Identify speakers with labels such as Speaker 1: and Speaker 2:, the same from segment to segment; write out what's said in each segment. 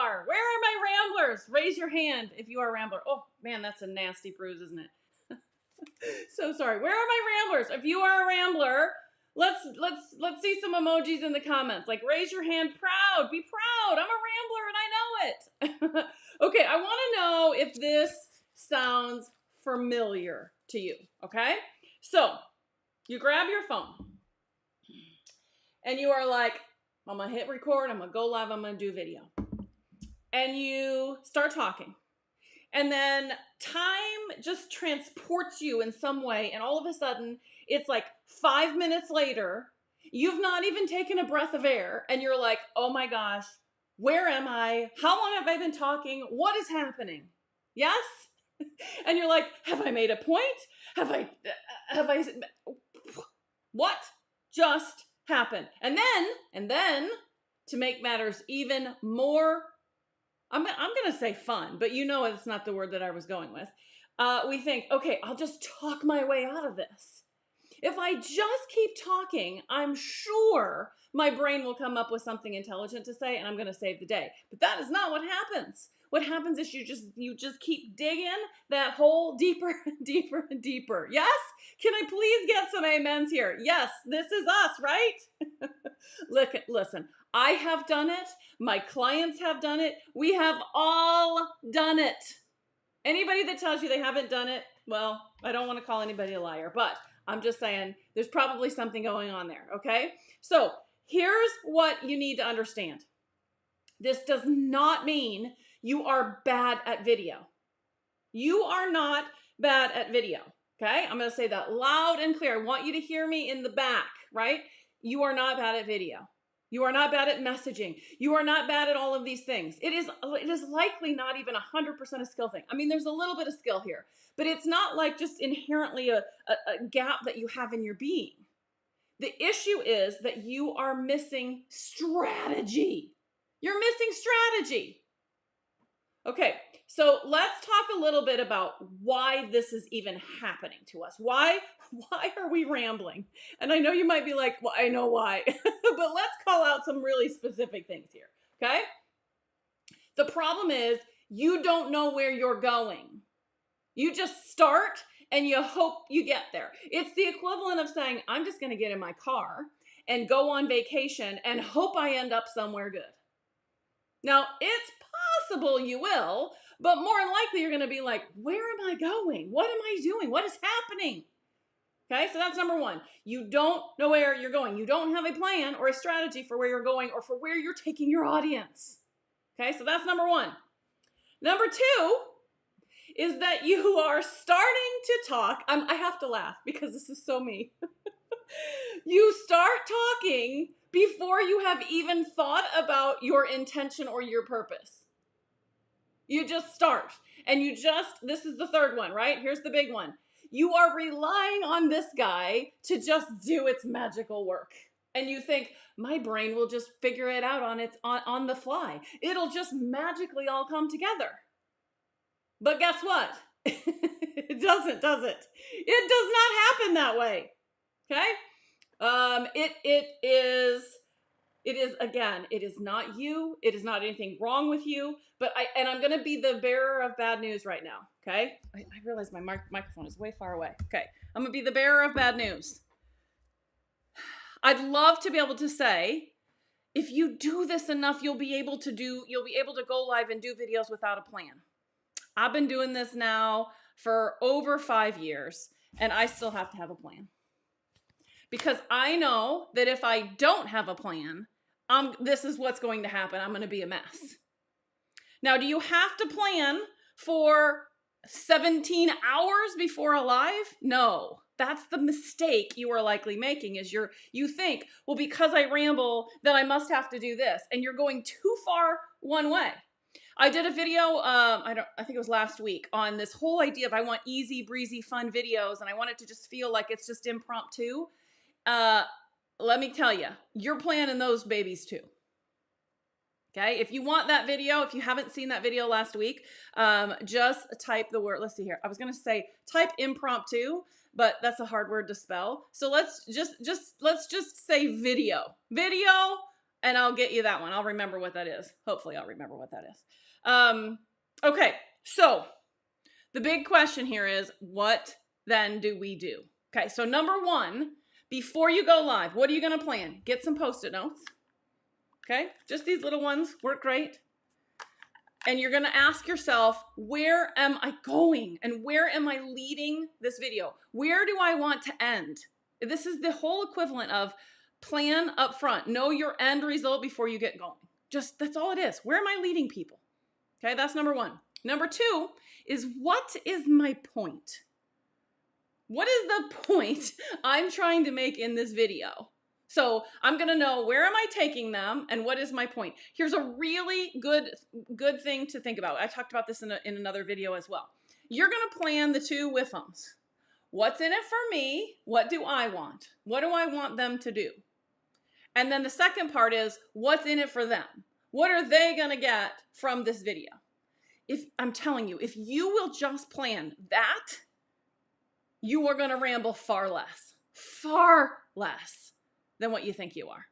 Speaker 1: are. Where are my ramblers? Raise your hand if you are a rambler. Oh man, that's a nasty bruise, isn't it? So sorry. Where are my ramblers? If you are a rambler, let's see some emojis in the comments. Like raise your hand, proud. Be proud. I'm a rambler and I know it. Okay, I want to know if this sounds familiar to you. Okay? So, you grab your phone and you are like, I'm going to hit record, I'm going to go live, I'm going to do video. And you start talking. And then time just transports you in some way. And all of a sudden, it's like 5 minutes later, you've not even taken a breath of air. And you're like, oh my gosh, where am I? How long have I been talking? What is happening? Yes? And you're like, have I made a point? Have I, what just happened? And then, to make matters even more, I'm going to say fun, but you know it's not the word that I was going with. We think, okay, I'll just talk my way out of this. If I just keep talking, I'm sure my brain will come up with something intelligent to say, and I'm going to save the day. But that is not what happens. What happens is you just keep digging that hole deeper and deeper and deeper. Yes? Can I please get some amens here? Yes, this is us, right? Listen, I have done it. My clients have done it. We have all done it. Anybody that tells you they haven't done it, well, I don't want to call anybody a liar, but I'm just saying there's probably something going on there, okay? So here's what you need to understand. This does not mean you are bad at video. You are not bad at video, okay? I'm going to say that loud and clear. I want you to hear me in the back, right? You are not bad at video. You are not bad at messaging. You are not bad at all of these things. It is likely not even 100% a skill thing. I mean, there's a little bit of skill here, but it's not like just inherently a gap that you have in your being. The issue is that you are missing strategy. You're missing strategy. Okay, so let's talk a little bit about why this is even happening to us. Why are we rambling? And I know you might be like, well, I know why. But let's call out some really specific things here, okay? The problem is you don't know where you're going. You just start and you hope you get there. It's the equivalent of saying, I'm just going to get in my car and go on vacation and hope I end up somewhere good. Now, it's possible you will, but more than likely you're going to be like, where am I going? What am I doing? What is happening? Okay, so that's number one. You don't know where you're going. You don't have a plan or a strategy for where you're going or for where you're taking your audience. Okay, so that's number one. Number two is that you are starting to talk. I have to laugh because this is so me. You start talking before you have even thought about your intention or your purpose. You just start. And this is the third one, right? Here's the big one. You are relying on this guy to just do its magical work. And you think, my brain will just figure it out on the fly. It'll just magically all come together. But guess what? It doesn't, does it? It does not happen that way. Okay? It is not you. It is not anything wrong with you. But I'm going to be the bearer of bad news right now. Okay? I realize my microphone is way far away. Okay. I'm going to be the bearer of bad news. I'd love to be able to say, if you do this enough, you'll be able to go live and do videos without a plan. I've been doing this now for over 5 years, and I still have to have a plan. Because I know that if I don't have a plan, this is what's going to happen. I'm going to be a mess. Now, do you have to plan for 17 hours before a live? No. That's the mistake you are likely making is you think, well, because I ramble, then I must have to do this. And you're going too far one way. I did a video, I think it was last week, on this whole idea of I want easy, breezy, fun videos, and I want it to just feel like it's just impromptu. Let me tell you, you're planning those babies too. Okay, if you want that video, if you haven't seen that video last week, just type the word, let's see here. I was going to say type impromptu, but that's a hard word to spell. So let's just say video. Video, and I'll get you that one. I'll remember what that is. Hopefully I'll remember what that is. Okay, so the big question here is, what then do we do? Okay, so number one, before you go live, what are you going to plan? Get some Post-it notes. Okay, just these little ones work great. And you're going to ask yourself, where am I going? And where am I leading this video? Where do I want to end? This is the whole equivalent of plan up front. Know your end result before you get going. Just, that's all it is. Where am I leading people? Okay, that's number one. Number two is, what is my point? What is the point I'm trying to make in this video? So I'm going to know, where am I taking them and what is my point? Here's a really good thing to think about. I talked about this in another video as well. You're going to plan the two with-ems. What's in it for me? What do I want? What do I want them to do? And then the second part is, what's in it for them? What are they going to get from this video? If I'm telling you, if you will just plan that, you are going to ramble far less than what you think you are,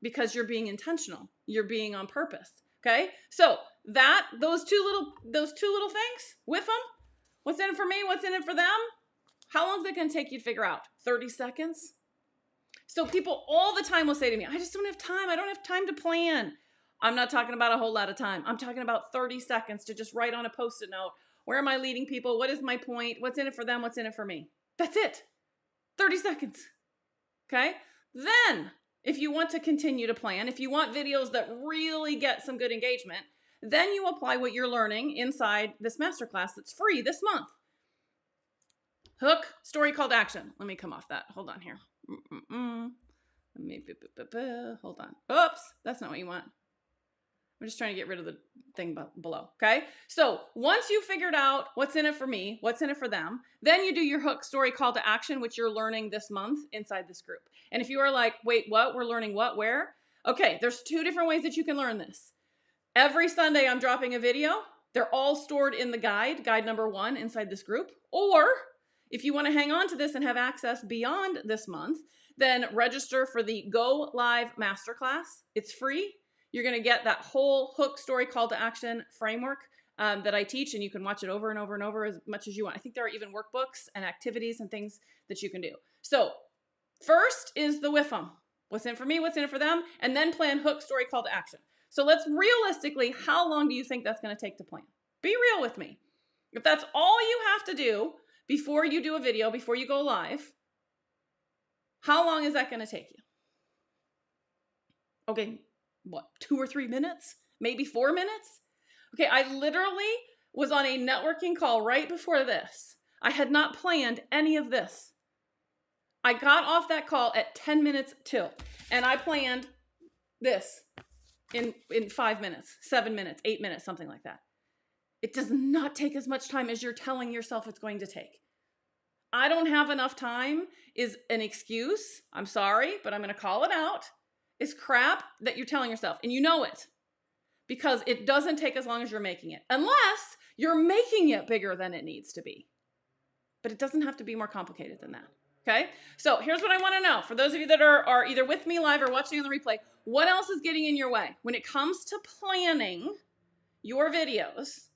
Speaker 1: because you're being intentional. You're being on purpose. Okay. So those two little things with them, what's in it for me? What's in it for them? How long is it going to take you to figure out? 30 seconds. So people all the time will say to me, I just don't have time. I don't have time to plan. I'm not talking about a whole lot of time. I'm talking about 30 seconds to just write on a Post-it note. Where am I leading people? What is my point? What's in it for them? What's in it for me? That's it. 30 seconds. Okay. Then, if you want to continue to plan, if you want videos that really get some good engagement, then you apply what you're learning inside this masterclass that's free this month. Hook, story, call to action. Let me come off that. Hold on here. Let me, hold on. Oops, that's not what you want. I'm just trying to get rid of the thing below, okay? So once you figured out what's in it for me, what's in it for them, then you do your hook, story, call to action, which you're learning this month inside this group. And if you are like, wait, what? We're learning what? Where? Okay, there's two different ways that you can learn this. Every Sunday I'm dropping a video. They're all stored in the guide number 1 inside this group. Or if you want to hang on to this and have access beyond this month, then register for the Go Live Masterclass. It's free. You're going to get that whole hook, story, call to action framework that I teach, and you can watch it over and over and over as much as you want. I think there are even workbooks and activities and things that you can do. So first is the with them. What's in it for me? What's in it for them? And then plan hook, story, call to action. So let's realistically, how long do you think that's going to take to plan? Be real with me. If that's all you have to do before you do a video, before you go live, how long is that going to take you? Okay, what, 2 or 3 minutes? Maybe 4 minutes? Okay, I literally was on a networking call right before this. I had not planned any of this. I got off that call at 10 minutes till, and I planned this in 5 minutes, 7 minutes, 8 minutes, something like that. It does not take as much time as you're telling yourself it's going to take. I don't have enough time is an excuse. I'm sorry, but I'm going to call it out. It's crap that you're telling yourself, and you know it, because it doesn't take as long as you're making it, unless you're making it bigger than it needs to be. But it doesn't have to be more complicated than that. Okay? So here's what I want to know. For those of you that are either with me live or watching on the replay, what else is getting in your way? When it comes to planning your videos,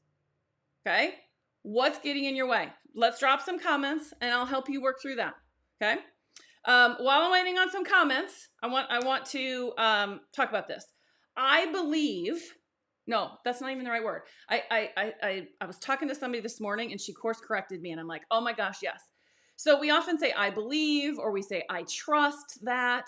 Speaker 1: okay, what's getting in your way? Let's drop some comments, and I'll help you work through that. Okay? While I'm waiting on some comments, I want to talk about this. I believe, no, that's not even the right word. I was talking to somebody this morning, and she course corrected me, and I'm like, oh my gosh, yes. So we often say I believe, or we say I trust that.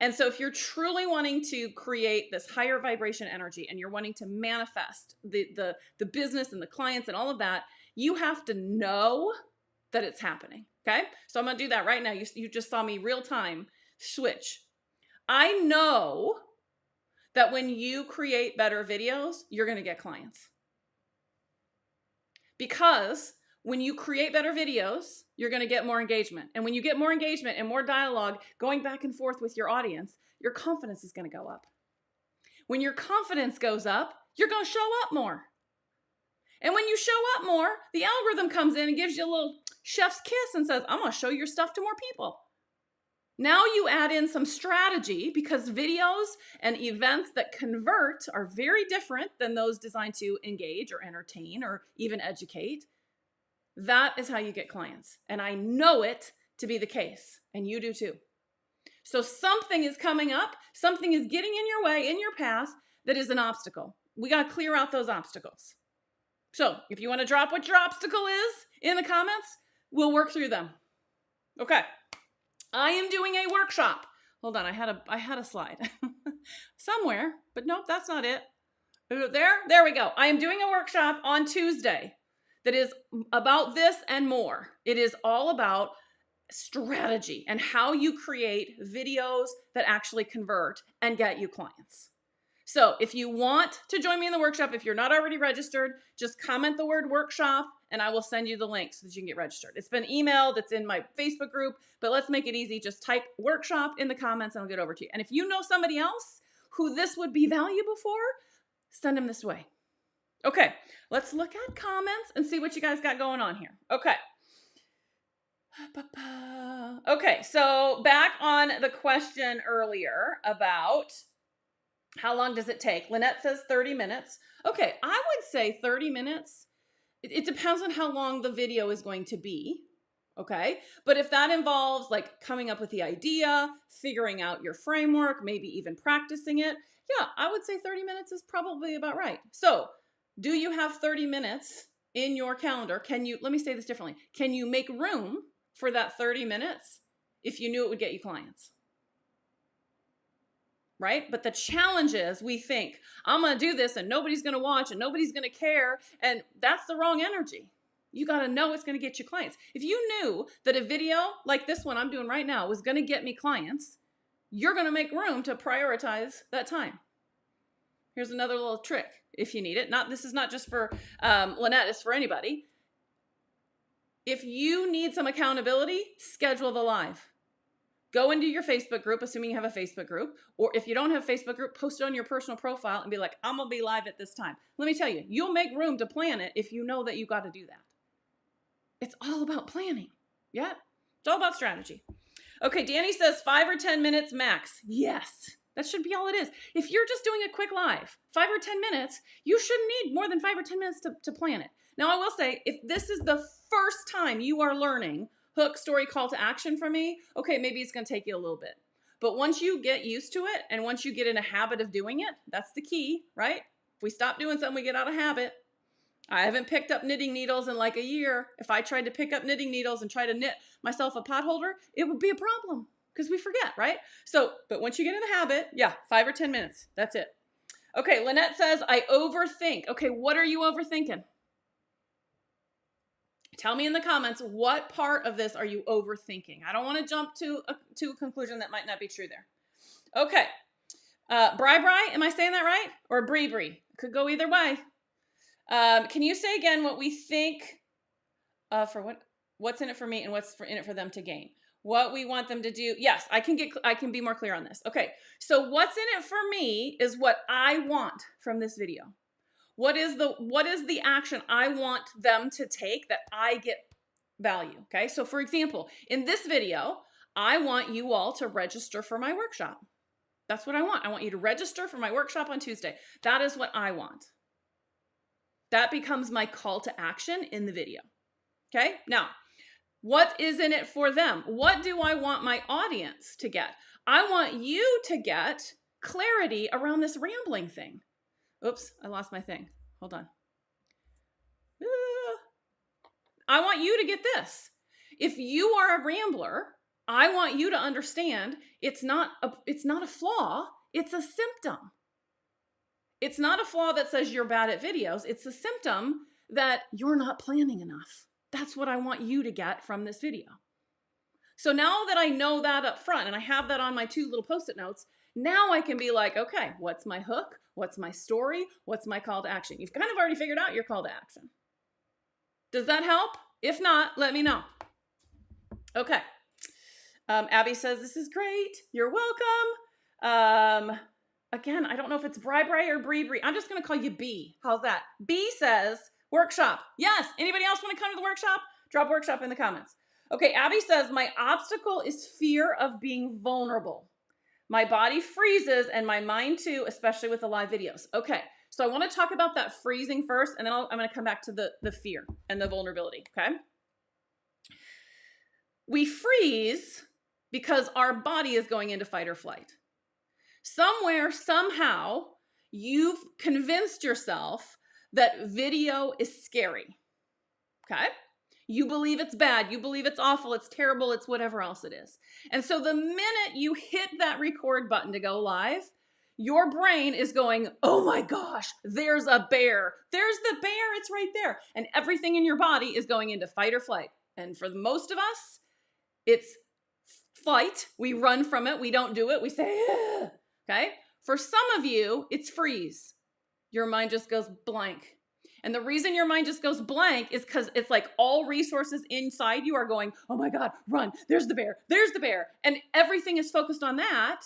Speaker 1: And so if you're truly wanting to create this higher vibration energy, and you're wanting to manifest the business and the clients and all of that, you have to know that it's happening. Okay? So I'm going to do that right now. You just saw me real time switch. I know that when you create better videos, you're going to get clients. Because when you create better videos, you're going to get more engagement. And when you get more engagement and more dialogue going back and forth with your audience, your confidence is going to go up. When your confidence goes up, you're going to show up more. And when you show up more, the algorithm comes in and gives you a little chef's kiss and says, I'm going to show your stuff to more people. Now you add in some strategy, because videos and events that convert are very different than those designed to engage or entertain or even educate. That is how you get clients. And I know it to be the case, and you do too. So something is coming up, something is getting in your way, in your path, that is an obstacle. We got to clear out those obstacles. So if you want to drop what your obstacle is in the comments, we'll work through them. Okay. I am doing a workshop. Hold on, I had a slide somewhere, but nope, that's not it. There we go. I am doing a workshop on Tuesday that is about this and more. It is all about strategy and how you create videos that actually convert and get you clients. So if you want to join me in the workshop, if you're not already registered, just comment the word workshop and I will send you the link so that you can get registered. It's been emailed, it's in my Facebook group, but let's make it easy. Just type workshop in the comments and I'll get over to you. And if you know somebody else who this would be valuable for, send them this way. Okay, let's look at comments and see what you guys got going on here. Okay. Okay, so back on the question earlier about how long does it take? Lynette says 30 minutes. Okay, I would say 30 minutes. It depends on how long the video is going to be. Okay, but if that involves like coming up with the idea, figuring out your framework, maybe even practicing it, yeah, I would say 30 minutes is probably about right. So do you have 30 minutes in your calendar? Let me say this differently. Can you make room for that 30 minutes if you knew it would get you clients? Right? But the challenge is we think, I'm going to do this and nobody's going to watch and nobody's going to care. And that's the wrong energy. You got to know it's going to get you clients. If you knew that a video like this one I'm doing right now was going to get me clients, you're going to make room to prioritize that time. Here's another little trick if you need it. This is not just for Lynette, it's for anybody. If you need some accountability, schedule the live. Go into your Facebook group, assuming you have a Facebook group, or if you don't have a Facebook group, post it on your personal profile and be like, I'm going to be live at this time. Let me tell you, you'll make room to plan it if you know that you got to do that. It's all about planning. Yeah, it's all about strategy. Okay, Danny says 5 or 10 minutes max. Yes, that should be all it is. If you're just doing a quick live, 5 or 10 minutes, you shouldn't need more than 5 or 10 minutes to plan it. Now, I will say, if this is the first time you are learning hook, story, call to action from me, okay, maybe it's going to take you a little bit. But once you get used to it and once you get in a habit of doing it, that's the key, right? If we stop doing something, we get out of habit. I haven't picked up knitting needles in like a year. If I tried to pick up knitting needles and try to knit myself a pot holder, it would be a problem because we forget, right? So, but once you get in the habit, yeah, 5 or 10 minutes. That's it. Okay, Lynette says, I overthink. Okay, what are you overthinking? Tell me in the comments, what part of this are you overthinking? I don't want to jump to a conclusion that might not be true there. Okay. Bri, am I saying that right? Or Bree? Could go either way. Can you say again what we think for what's in it for me and what's in it for them to gain? What we want them to do. Yes, I can be more clear on this. Okay. So what's in it for me is what I want from this video. What is the action I want them to take that I get value? Okay. So for example, in this video, I want you all to register for my workshop. That's what I want. I want you to register for my workshop on Tuesday. That is what I want. That becomes my call to action in the video. Okay. Now, what is in it for them? What do I want my audience to get? I want you to get clarity around this rambling thing. Oops, I lost my thing. Hold on. I want you to get this. If you are a rambler, I want you to understand it's not a flaw, it's a symptom. It's not a flaw that says you're bad at videos. It's a symptom that you're not planning enough. That's what I want you to get from this video. So now that I know that up front and I have that on my 2 little Post-it notes, now I can be like, okay, what's my hook? What's my story? What's my call to action? You've kind of already figured out your call to action. Does that help? If not, let me know. Okay. Abby says, this is great. You're welcome. Again, I don't know if it's Bri or Bree. I'm just going to call you B. How's that? B says, workshop. Yes. Anybody else want to come to the workshop? Drop workshop in the comments. Okay, Abby says, my obstacle is fear of being vulnerable. My body freezes and my mind too, especially with the live videos. Okay, so I want to talk about that freezing first, and then I'm going to come back to the fear and the vulnerability, okay? We freeze because our body is going into fight or flight. Somewhere, somehow, you've convinced yourself that video is scary, okay? You believe it's bad. You believe it's awful. It's terrible. It's whatever else it is. And so the minute you hit that record button to go live, your brain is going, oh my gosh, there's a bear. There's the bear. It's right there. And everything in your body is going into fight or flight. And for most of us, it's flight. We run from it. We don't do it. We say, ugh. Okay? For some of you, it's freeze. Your mind just goes blank. And the reason your mind just goes blank is because it's like all resources inside you are going, oh my God, run. There's the bear. There's the bear. And everything is focused on that.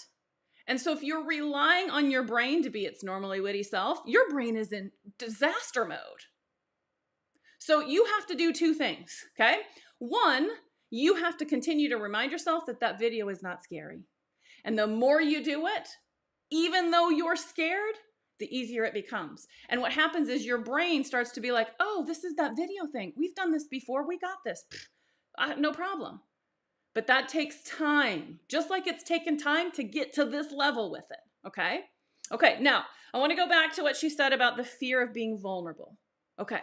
Speaker 1: And so if you're relying on your brain to be its normally witty self, your brain is in disaster mode. So you have to do two things, okay? One, you have to continue to remind yourself that that video is not scary. And the more you do it, even though you're scared, the easier it becomes. And what happens is your brain starts to be like, oh, this is that video thing. We've done this before. We got this. No problem. But that takes time, just like it's taken time to get to this level with it, okay? Okay, now, I want to go back to what she said about the fear of being vulnerable. Okay.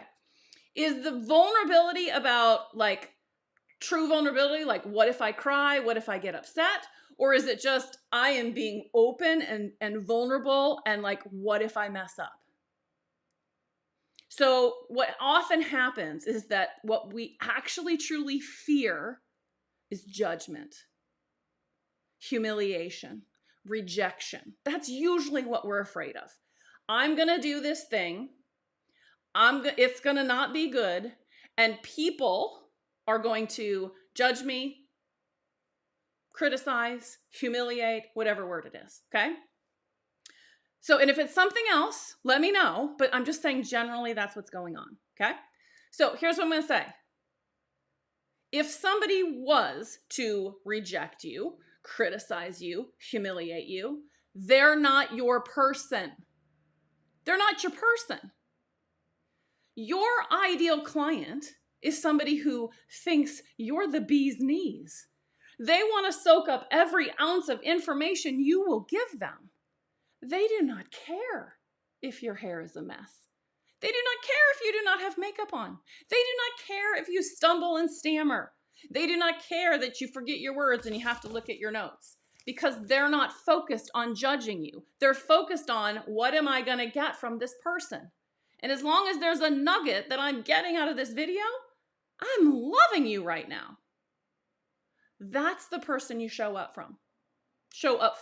Speaker 1: Is the vulnerability about like true vulnerability, like what if I cry? What if I get upset? Or is it just I am being open and vulnerable and like what if I mess up? So what often happens is that what we actually truly fear is judgment, humiliation, rejection. That's usually what we're afraid of. I'm going to do this thing. It's going to not be good. And people are going to judge me, criticize, humiliate, whatever word it is, okay? So, and if it's something else, let me know, but I'm just saying generally that's what's going on, okay? So here's what I'm going to say. If somebody was to reject you, criticize you, humiliate you, they're not your person. They're not your person. Your ideal client is somebody who thinks you're the bee's knees. They want to soak up every ounce of information you will give them. They do not care if your hair is a mess. They do not care if you do not have makeup on. They do not care if you stumble and stammer. They do not care that you forget your words and you have to look at your notes because they're not focused on judging you. They're focused on what am I going to get from this person? And as long as there's a nugget that I'm getting out of this video, I'm loving you right now. That's the person you show up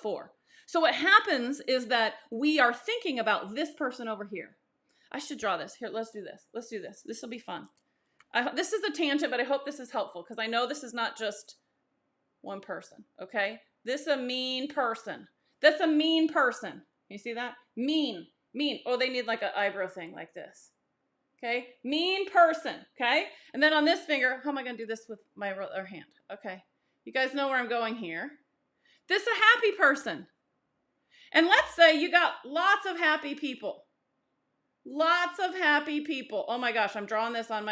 Speaker 1: for. So what happens is that we are thinking about this person over here. I should draw this. Here, let's do this. Let's do this. This will be fun. This is a tangent, but I hope this is helpful because I know this is not just one person, okay? This is a mean person. That's a mean person. You see that? Mean. Oh, they need like an eyebrow thing like this. Okay? Mean person, okay? And then on this finger, how am I going to do this with my other hand? Okay. You guys know where I'm going here. This is a happy person. And let's say you got lots of happy people. Lots of happy people. Oh my gosh, I'm drawing this on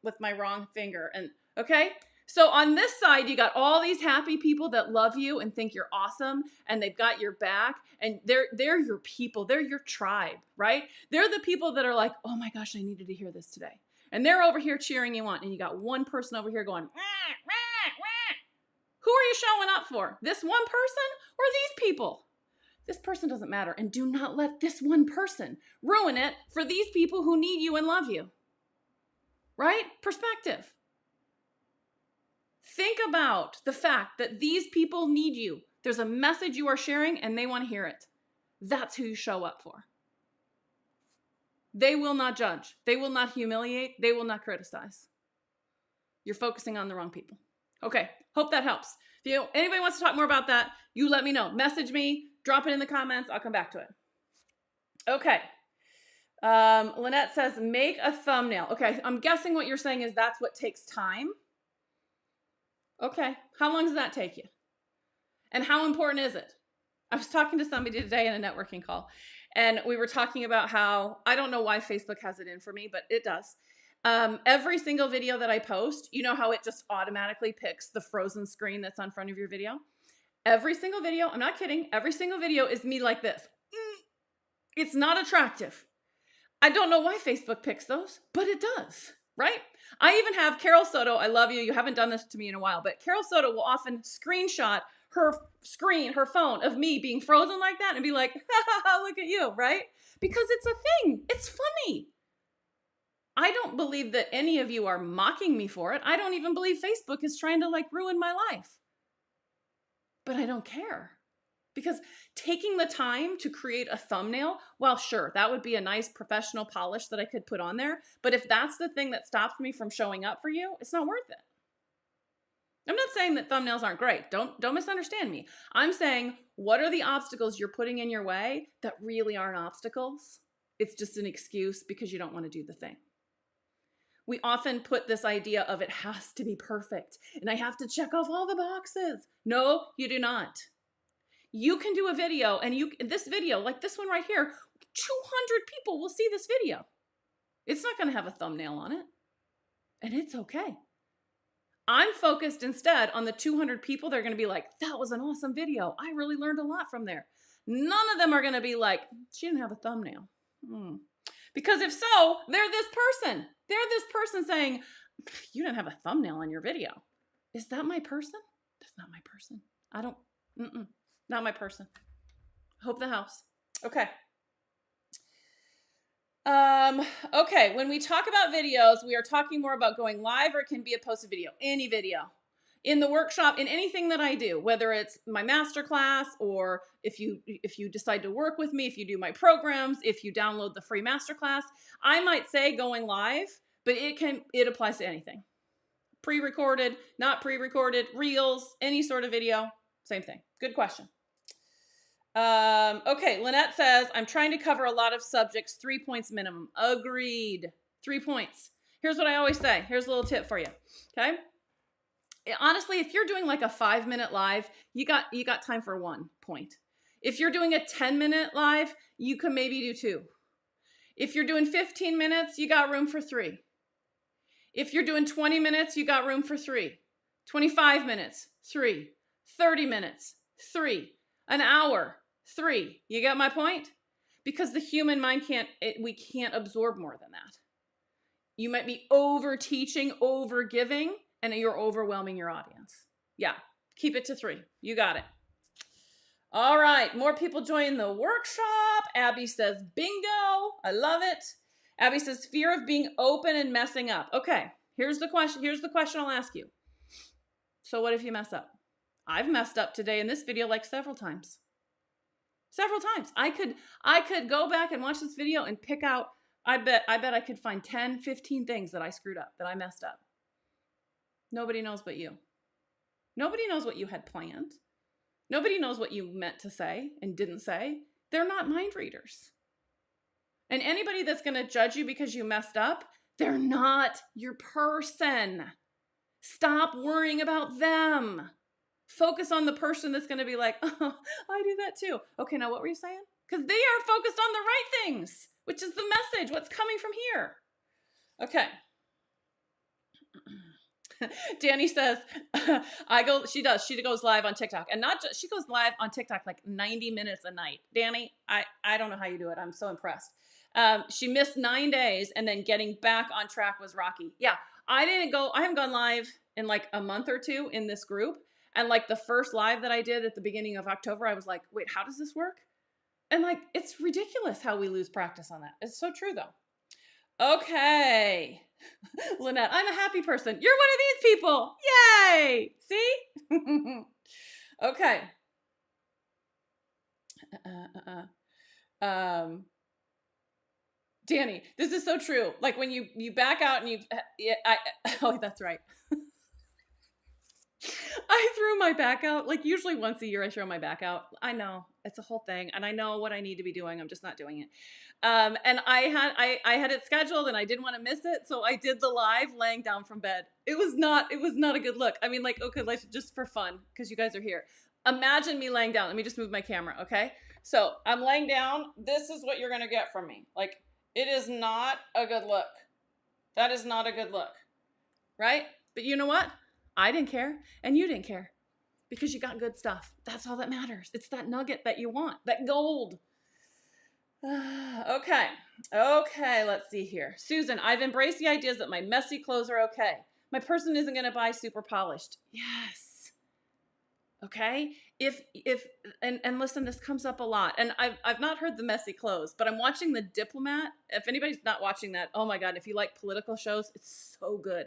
Speaker 1: with my wrong finger. And okay? So on this side, you got all these happy people that love you and think you're awesome and they've got your back and they're your people. They're your tribe, right? They're the people that are like, oh my gosh, I needed to hear this today. And they're over here cheering you on. And you got one person over here going, wah, wah, wah. Who are you showing up for? This one person or these people? This person doesn't matter. And do not let this one person ruin it for these people who need you and love you. Right? Perspective. Think about the fact that these people need you. There's a message you are sharing and they want to hear it. That's who you show up for. They will not judge. They will not humiliate. They will not criticize. You're focusing on the wrong people. Okay, hope that helps. If anybody wants to talk more about that, you let me know. Message me, drop it in the comments. I'll come back to it. Okay. Lynette says, make a thumbnail. Okay, I'm guessing what you're saying is that's what takes time. Okay. How long does that take you? And how important is it? I was talking to somebody today in a networking call, and we were talking about how, I don't know why Facebook has it in for me, but it does. Every single video that I post, you know how it just automatically picks the frozen screen that's on front of your video? Every single video, I'm not kidding, every single video is me like this. It's not attractive. I don't know why Facebook picks those, but it does, right? I even have Carol Soto, I love you, you haven't done this to me in a while, but Carol Soto will often screenshot her screen, her phone of me being frozen like that and be like, ha ha ha, look at you, right? Because it's a thing. It's funny. I don't believe that any of you are mocking me for it. I don't even believe Facebook is trying to like ruin my life. But I don't care. Because taking the time to create a thumbnail, well, sure, that would be a nice professional polish that I could put on there. But if that's the thing that stops me from showing up for you, it's not worth it. I'm not saying that thumbnails aren't great. Don't misunderstand me. I'm saying, what are the obstacles you're putting in your way that really aren't obstacles? It's just an excuse because you don't want to do the thing. We often put this idea of it has to be perfect and I have to check off all the boxes. No, you do not. You can do a video and this video, like this one right here, 200 people will see this video. It's not going to have a thumbnail on it. And it's okay. I'm focused instead on the 200 people that are going to be like, that was an awesome video. I really learned a lot from there. None of them are going to be like, she didn't have a thumbnail. Because if so, they're this person. They're this person saying, you didn't have a thumbnail on your video. Is that my person? That's not my person. Not my person. Hope the house. Okay. Okay, when we talk about videos, we are talking more about going live, or it can be a posted video, any video. In the workshop, in anything that I do, whether it's my masterclass, or if you decide to work with me, if you do my programs, if you download the free masterclass, I might say going live, but it applies to anything. Pre-recorded, not pre-recorded, reels, any sort of video, same thing. Good question. Okay, Lynette says, I'm trying to cover a lot of subjects, 3 points minimum. Agreed. 3 points. Here's what I always say. Here's a little tip for you. Okay. Honestly, if you're doing like a 5-minute live, you got time for 1 point. If you're doing a 10-minute live, you can maybe do 2. If you're doing 15 minutes, you got room for 3. If you're doing 20 minutes, you got room for 3. 25 minutes, 3. 30 minutes, 3. An hour, 3. You got my point? Because the human mind we can't absorb more than that. You might be over teaching, over giving, and you're overwhelming your audience. Yeah, keep it to 3. You got it. All right, more people join the workshop. Abby says, bingo. I love it. Abby says, fear of being open and messing up. Okay, here's the question. Here's the question I'll ask you. So what if you mess up? I've messed up today in this video like several times. Several times. I could go back and watch this video and pick out, I bet I could find 10, 15 things that I screwed up, that I messed up. Nobody knows but you. Nobody knows what you had planned. Nobody knows what you meant to say and didn't say. They're not mind readers. And anybody that's going to judge you because you messed up, they're not your person. Stop worrying about them. Focus on the person that's going to be like, oh, I do that too. Okay, now what were you saying? Because they are focused on the right things, which is the message, what's coming from here. Okay. Danny says, she goes live on TikTok, and not just, she goes live on TikTok like 90 minutes a night. Danny, I don't know how you do it. I'm so impressed. She missed 9 days, and then getting back on track was rocky. Yeah, I haven't gone live in like a month or 2 in this group. And like the first live that I did at the beginning of October, I was like, wait, how does this work? And like, it's ridiculous how we lose practice on that. It's so true though. Okay. Lynette, I'm a happy person. You're one of these people. Yay. See? Okay. Danny, this is so true. Like when you back out and oh, that's right. I threw my back out. Like usually once a year I throw my back out. I know it's a whole thing and I know what I need to be doing. I'm just not doing it. And I had it scheduled and I didn't want to miss it. So I did the live laying down from bed. It was not a good look. I mean, like, okay, let's just for fun, because you guys are here. Imagine me laying down. Let me just move my camera. Okay. So I'm laying down. This is what you're going to get from me. Like, it is not a good look. That is not a good look. Right? But you know what? I didn't care and you didn't care because you got good stuff. That's all that matters. It's that nugget that you want, that gold. Okay, let's see here. Susan, I've embraced the ideas that my messy clothes are okay. My person isn't going to buy super polished. Yes. Okay. And listen, this comes up a lot, and I've not heard the messy clothes, but I'm watching The Diplomat. If anybody's not watching that, oh my God, if you like political shows, it's so good.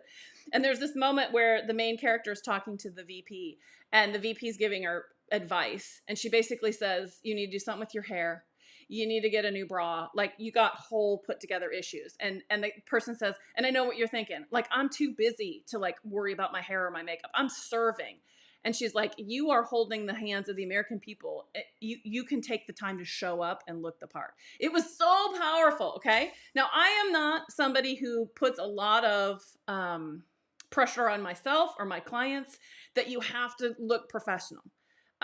Speaker 1: And there's this moment where the main character is talking to the VP, and the VP is giving her advice, and she basically says, you need to do something with your hair. You need to get a new bra. Like, you got whole put together issues. And the person says, and I know what you're thinking, like, I'm too busy to like worry about my hair or my makeup. I'm serving. And she's like, you are holding the hands of the American people. You can take the time to show up and look the part. It was so powerful. Okay. Now, I am not somebody who puts a lot of pressure on myself or my clients that you have to look professional.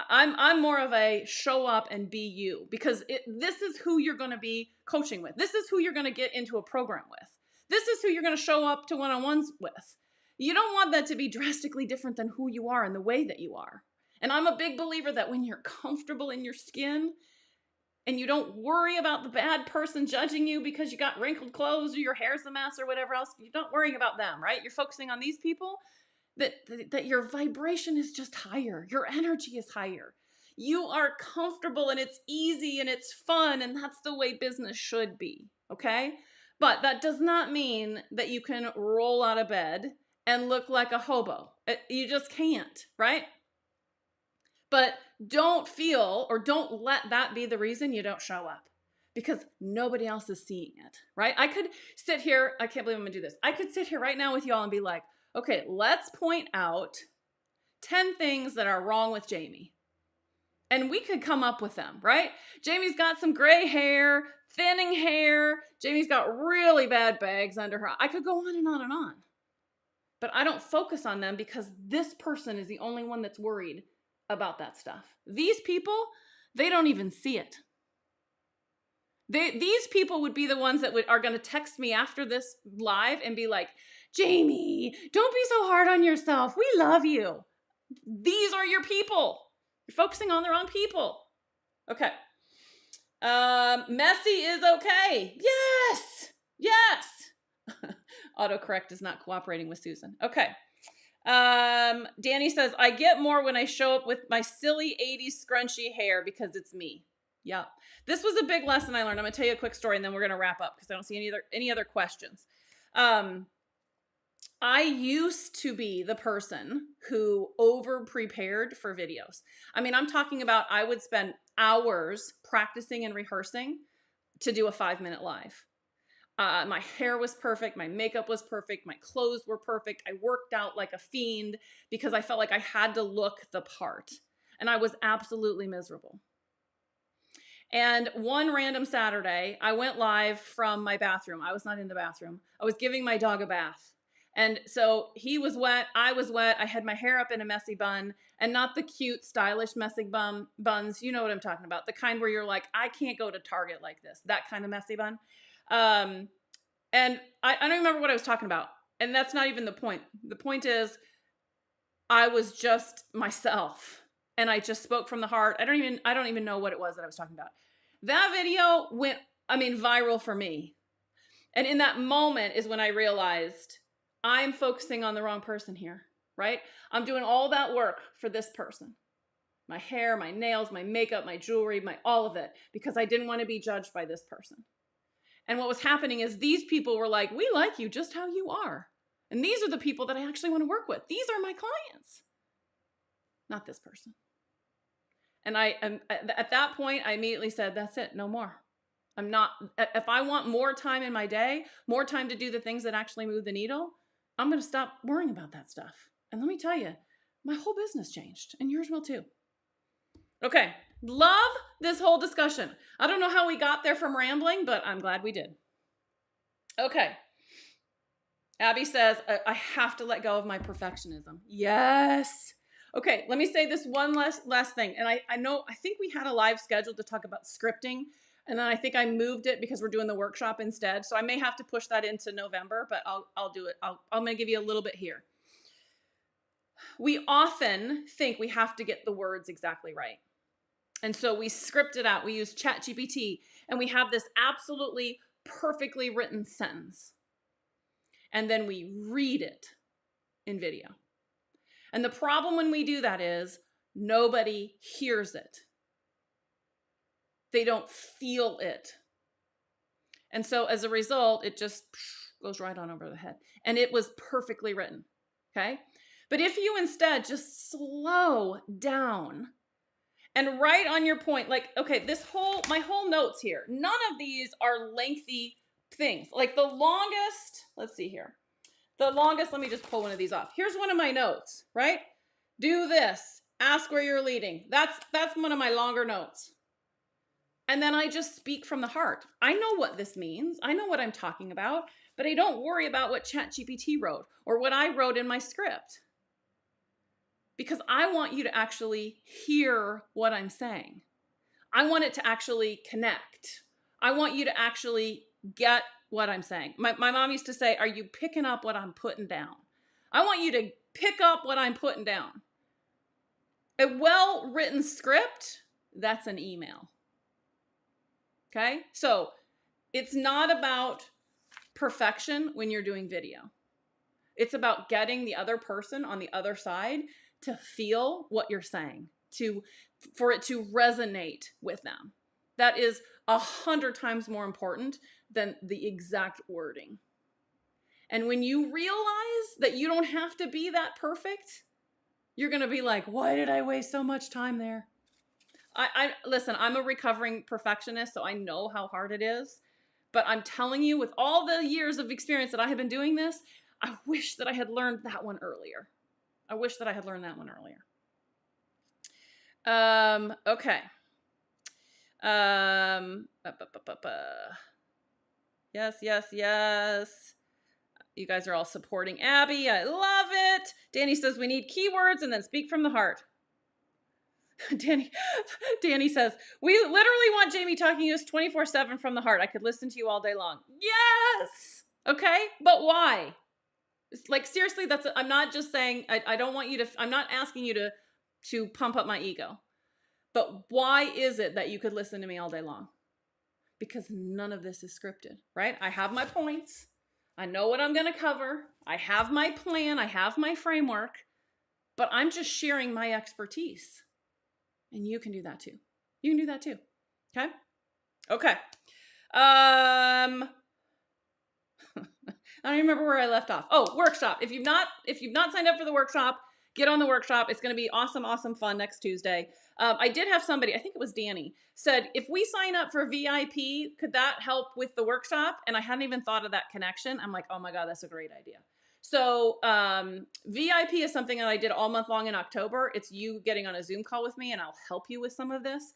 Speaker 1: I'm more of a show up and be you, because this is who you're going to be coaching with. This is who you're going to get into a program with. This is who you're going to show up to one-on-ones with. You don't want that to be drastically different than who you are and the way that you are. And I'm a big believer that when you're comfortable in your skin and you don't worry about the bad person judging you because you got wrinkled clothes or your hair's a mess or whatever else, you're not worrying about them, right? You're focusing on these people, that your vibration is just higher. Your energy is higher. You are comfortable and it's easy and it's fun, and that's the way business should be, okay? But that does not mean that you can roll out of bed and look like a hobo. You just can't, right? But don't feel or don't let that be the reason you don't show up, because nobody else is seeing it, right? I could sit here, I can't believe I'm gonna do this. I could sit here right now with y'all and be like, okay, let's point out 10 things that are wrong with Jamie. And we could come up with them, right? Jamie's got some gray hair, thinning hair. Jamie's got really bad bags under her. I could go on and on and on. But I don't focus on them because this person is the only one that's worried about that stuff. These people, they don't even see it. These people would be the ones that are going to text me after this live and be like, Jamie, don't be so hard on yourself. We love you. These are your people. You're focusing on the wrong people. Okay. Messy is okay. Yes. Autocorrect is not cooperating with Susan. Okay. Danny says, I get more when I show up with my silly 80s scrunchy hair because it's me. Yep. This was a big lesson I learned. I'm going to tell you a quick story and then we're going to wrap up because I don't see any other questions. I used to be the person who over prepared for videos. I mean, I'm talking about I would spend hours practicing and rehearsing to do a 5-minute live. My hair was perfect. My makeup was perfect. My clothes were perfect. I worked out like a fiend because I felt like I had to look the part. And I was absolutely miserable. And one random Saturday, I went live from my bathroom. I was not in the bathroom. I was giving my dog a bath. And so he was wet. I was wet. I had my hair up in a messy bun, and not the cute, stylish messy buns. You know what I'm talking about. The kind where you're like, I can't go to Target like this. That kind of messy bun. And I don't remember what I was talking about. And that's not even the point. The point is I was just myself and I just spoke from the heart. I don't even know what it was that I was talking about. That video went, viral for me. And in that moment is when I realized I'm focusing on the wrong person here, right? I'm doing all that work for this person. My hair, my nails, my makeup, my jewelry, all of it, because I didn't want to be judged by this person. And what was happening is these people were like, we like you just how you are. And these are the people that I actually want to work with. These are my clients, not this person. And at that point, I immediately said, that's it, no more. If I want more time in my day, more time to do the things that actually move the needle, I'm going to stop worrying about that stuff. And let me tell you, my whole business changed, and yours will too. Okay, love this whole discussion. I don't know how we got there from rambling, but I'm glad we did. Okay. Abby says, I have to let go of my perfectionism. Yes. Okay, let me say this one last thing. And I think we had a live scheduled to talk about scripting. And then I think I moved it because we're doing the workshop instead. So I may have to push that into November, but I'll do it. I'm going to give you a little bit here. We often think we have to get the words exactly right. And so we script it out. We use ChatGPT, and we have this absolutely perfectly written sentence. And then we read it in video. And the problem when we do that is nobody hears it. They don't feel it. And so as a result, it just goes right on over the head. And it was perfectly written, okay? But if you instead just slow down and write on your point, like, okay, my whole notes here, none of these are lengthy things. Like the longest, let's see here. The longest, let me just pull one of these off. Here's one of my notes, right? Do this. Ask where you're leading. That's one of my longer notes. And then I just speak from the heart. I know what this means. I know what I'm talking about, but I don't worry about what ChatGPT wrote or what I wrote in my script. Because I want you to actually hear what I'm saying. I want it to actually connect. I want you to actually get what I'm saying. My mom used to say, are you picking up what I'm putting down? I want you to pick up what I'm putting down. A well-written script, that's an email. Okay? So it's not about perfection when you're doing video. It's about getting the other person on the other side to feel what you're saying, for it to resonate with them. That is 100 times more important than the exact wording. And when you realize that you don't have to be that perfect, you're going to be like, why did I waste so much time there? Listen, I'm a recovering perfectionist, so I know how hard it is. But I'm telling you, with all the years of experience that I have been doing this, I wish that I had learned that one earlier. Okay. Yes. You guys are all supporting Abby. I love it. Danny says we need keywords and then speak from the heart. Danny says, we literally want Jamie talking to us 24/7 from the heart. I could listen to you all day long. Yes. Okay. But why? Like, seriously, I'm not just saying, I don't want you to, I'm not asking you to pump up my ego. But why is it that you could listen to me all day long? Because none of this is scripted, right? I have my points. I know what I'm going to cover. I have my plan. I have my framework. But I'm just sharing my expertise. And you can do that too. Okay? Okay. I don't remember where I left off. Oh, workshop. If you've not signed up for the workshop, get on the workshop. It's going to be awesome fun next Tuesday. I did have somebody, I think it was Danny, said, if we sign up for VIP, could that help with the workshop? And I hadn't even thought of that connection. I'm like, oh my God, that's a great idea. So VIP is something that I did all month long in October. It's you getting on a Zoom call with me, and I'll help you with some of this.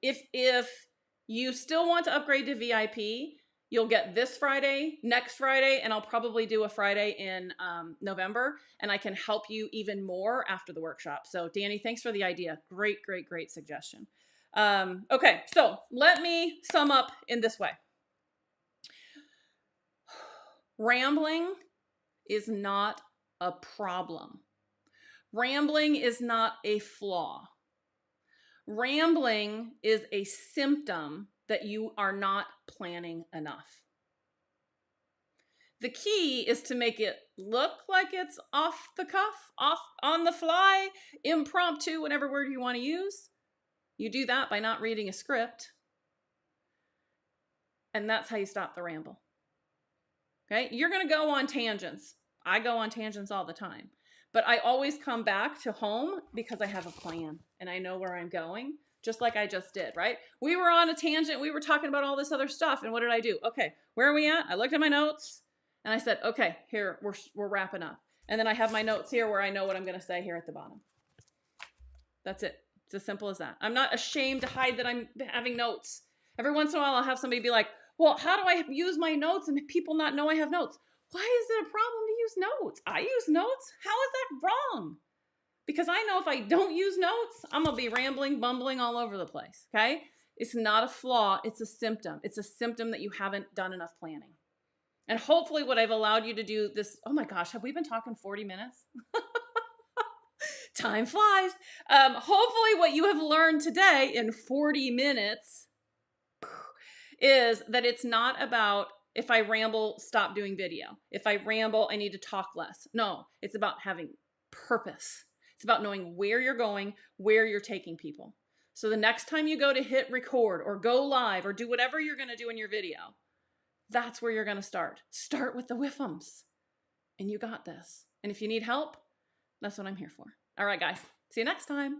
Speaker 1: If you still want to upgrade to VIP, you'll get this Friday, next Friday, and I'll probably do a Friday in November, and I can help you even more after the workshop. So Danny, thanks for the idea. Great suggestion. Okay, so let me sum up in this way. Rambling is not a problem. Rambling is not a flaw. Rambling is a symptom that you are not planning enough. The key is to make it look like it's off the cuff, off on the fly, impromptu, whatever word you want to use. You do that by not reading a script. And that's how you stop the ramble. Okay? You're going to go on tangents. I go on tangents all the time. But I always come back to home because I have a plan and I know where I'm going, just like I just did, right? We were on a tangent. We were talking about all this other stuff. And what did I do? Okay, where are we at? I looked at my notes and I said, okay, here, we're wrapping up. And then I have my notes here where I know what I'm going to say here at the bottom. That's it. It's as simple as that. I'm not ashamed to hide that I'm having notes. Every once in a while, I'll have somebody be like, well, how do I use my notes and people not know I have notes? Why is it a problem to use notes? I use notes. How is that wrong? Because I know if I don't use notes, I'm going to be rambling, bumbling all over the place. Okay? It's not a flaw. It's a symptom. It's a symptom that you haven't done enough planning. And hopefully what I've allowed you to do this, oh my gosh, have we been talking 40 minutes? Time flies. Hopefully what you have learned today in 40 minutes is that it's not about if I ramble, stop doing video. If I ramble, I need to talk less. No, it's about having purpose. It's about knowing where you're going, where you're taking people. So the next time you go to hit record or go live or do whatever you're going to do in your video, that's where you're going to start. Start with the whiffums. And you got this. And if you need help, that's what I'm here for. All right, guys. See you next time.